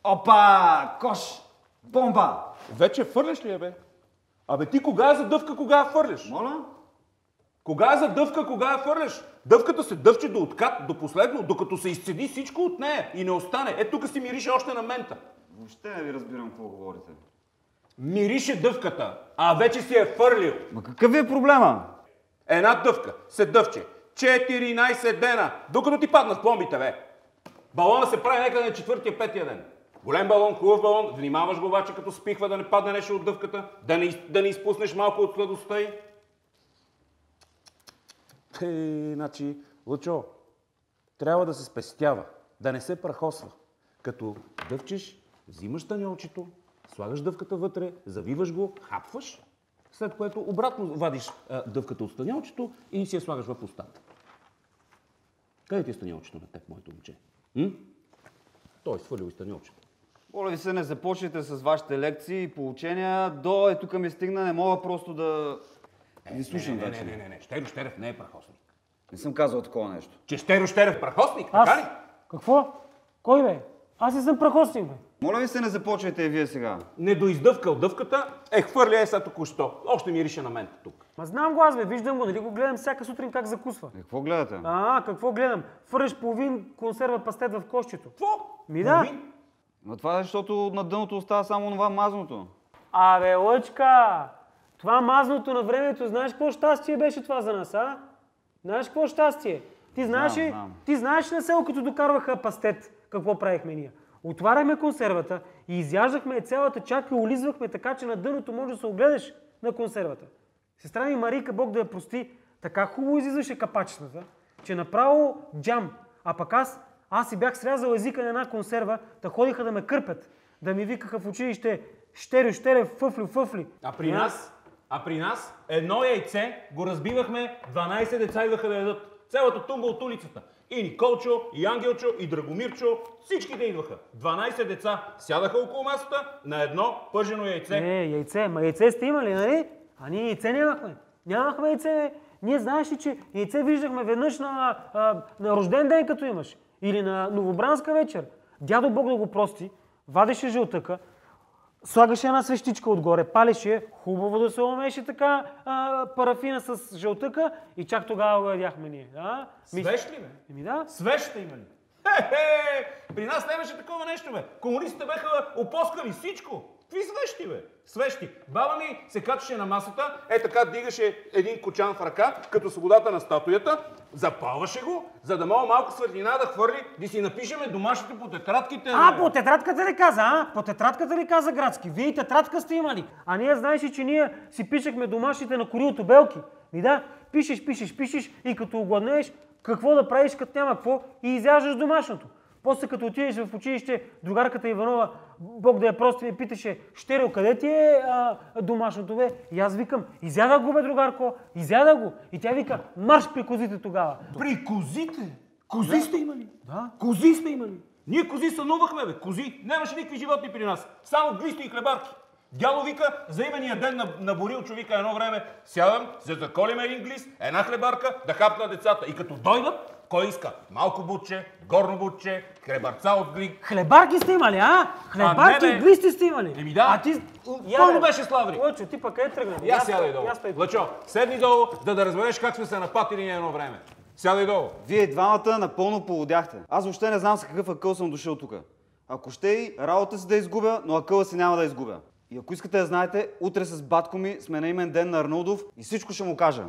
Опа! Кош! Бомба! Вече фърляш ли я, бе? Абе ти кога е за дъвка, кога я фърляш? Моля? Кога е за дъвка, кога я фърляш? Дъвката се дъвче до откат, до последно, докато се изцеди всичко от нея и не остане. Ето тук си мирише още на мента. Въобще не ви разбирам какво говорите. Мирише дъвката, а вече си е фърлил. Ма какъв е проблема? Една дъвка се дъвче 14 дена, докато ти паднат пломбите, бе. Балона се прави някъде на четвъртия-петия ден. Голем балон, хубав балон, внимаваш го обаче като спихва да не падне нещо от дъвката, да не изпуснеш малко от сладостта й. Значи, Лъчо, трябва да се спестява, да не се прахосва. Като дъвчеш, взимаш таньолчето, слагаш дъвката вътре, завиваш го, хапваш, след което обратно вадиш дъвката от станьолчето и си я слагаш в устата. Къде ти е станьолчето на теб, моето момче? Той е свалил и станьолчето. Моля ви се, не започнете с вашите лекции и поучения. До тук ми стигна, не мога просто да ви слушам вече. Не. Щеро Щерев не е прахосник. Не съм казал такова нещо. Че Щеро Щерев прахосник, така ли? Какво? Кой бе? Аз не съм прахосник, бе. Моля ви се, не започвайте и вие сега. Не доиздъвкал дъвката, хвърля сега току-що. Още мирише на мен тук. Ма знам го аз, бе, виждам го, нали го гледам всяка сутрин как закусва. Какво гледате? Какво гледам? Фърляш половин консерва пастет в кошчето. Какво? Ми да. Но това е защото на дъното остава само това мазното. Абе, Лъчка! Това мазното на времето, знаеш какво щастие беше това за нас, а? Знаеш какво щастие? Ти знаеш ли, знам. ти знаеш ли на село, като докарваха пастет, какво правихме ние? Отваряхме консервата и изяждахме цялата чака и улизвахме така, че на дъното може да се огледаш на консервата. Сестра ми Марийка, Бог да я прости, така хубаво излизаше капачетата, че направо джам. А пък аз си бях срязал езика на една консерва, да ходиха да ме кърпят, да ми викаха в училище Щерев, фъфли. А при нас едно яйце го разбивахме, 12 деца идваха да ядат. Цялата тумба от улицата. И Николчо, и Ангелчо, и Драгомирчо, всичките идваха. 12 деца сядаха около масата на едно пържено яйце. Яйце сте имали, нали? А ние яйце нямахме. Нямахме яйце. Ние знаеш ли, че яйце виждахме веднъж на рожден ден, като имаш. Или на новобранска вечер. Дядо Бог да го прости, вадеше жълтъка, слагаше една свещичка отгоре, палеше, хубаво да се умееше така парафина с жълтъка и чак тогава го ядяхме ние. Да? Свещ ли, бе? Еми да. Свещ има ли? При нас нямаше такова нещо, бе. Комунистите беха опоскали всичко. Какви свещи, бе? Свещи. Баба ми се качеше на масата, така дигаше един кочан в ръка, като свободата на статуята, запалваше го, за да мога малко светлина да хвърли, да си напишеме домашните по тетрадките. По тетрадката ли каза, По тетрадката ли каза градски? Вие и тетрадка сте имали. А ние знаеш ли, че ние си пишехме домашните на Корилото белки? Ми да, пишеш и като огладнееш, какво да правиш, като няма какво и изяждаш домашното. После като отидеш в училище, другарката Иванова, Бог да я прости, ми питаше, Щерил, къде ти е домашното, бе? И аз викам, изядах го, бе, другарко, изядах го. И тя вика, марш при козите тогава. При козите? Кози сте имали? Да. Кози сте имали? Ние кози сънувахме, бе, кози. Нямаше никакви животни при нас. Само глисти и хлебарки. Дядо вика, за имения ден на Борилчо, вика едно време, сядам, за да колим един глист, една хлебарка, да хапна децата. И като дойдат, кой иска? Малко бутче, горно бутче, хлебарца от глик. Хлебарки сте имали, Хлебарки и глисти сте имали. Еми да. А ти... Пълно беше Славри. Лъчо, ти пък къде тръгна? Я сядай долу. Лъчо, седни долу, да разбереш как сме се напатили едно време. Сядай долу. Вие двамата напълно полудяхте. Аз въобще не знам с какъв акъл съм дошъл тук. Ако ще и работа си да изгубя, но акъла си няма да изгубя. И ако искате да знаете, утре с батко ми сме на имен ден на Арнаудов и всичко ще му кажа.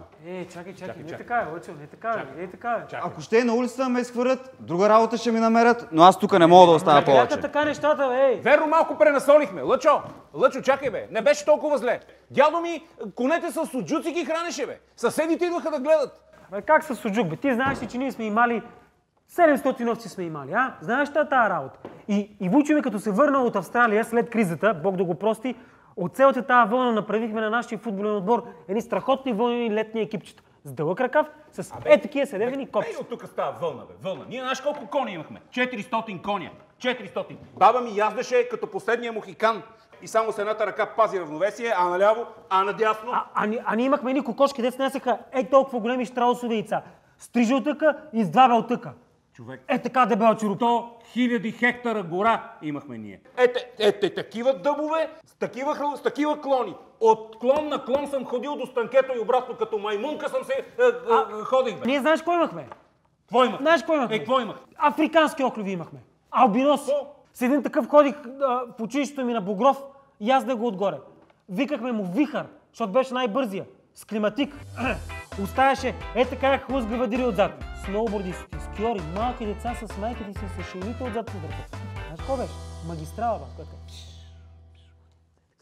Чакай. Не така е, Лъчо, не така е. Ако ще и на улицата ме изхвърлят, друга работа ще ми намерят, но аз тук не мога да остана повече. Така нещата, бе. Верно, малко пренасолихме. Лъчо, чакай, бе. Не беше толкова зле. Дядо ми конете с суджуци ги хранеше, бе. Съседите идваха да гледат. Как с суджук, бе? Ти знаеш ли, че ние сме имали 700 овци сме имали, Знаеш ли тази работа? И Вучо ми, като се върна от Австралия след кризата, Бог да го прости, от цялата тази вълна направихме на нашия футболен отбор едни страхотни вълнени летни екипчета. С дълъг ръкав, с такива седевени копчета. От тук става вълна, бе. Вълна. Ние знаеш колко кони имахме? 400 коня. 400. Баба ми яздеше като последния мухикан. И само с едната ръка пази равновесие, а наляво, а надясно. А ние имахме едни кокошки, де снесаха толкова големи щраусови яйца. С 3 жълтъка и с 2 белтъка. човек. Е така дебел чуруп. 100 000 хектара гора имахме ние. Такива дъбове, с такива клони. От клон на клон съм ходил до станкето и обратно като маймунка съм се ходих, бе. Ние знаеш кой имахме? Какво имах? Знаеш кой имахме? Какво имах? Африкански охлюви имахме. Албиноси. С един такъв ходих в училището ми на Богров и аз да го отгоре. Викахме му Вихър, защото беше най-бързия. С климатик. Оставяше така хлъзгава дири отзад. Сноубордисти, скиори, малки деца с майките си с шейните отзад по върха. Знаеш какво беше? Магистрала, която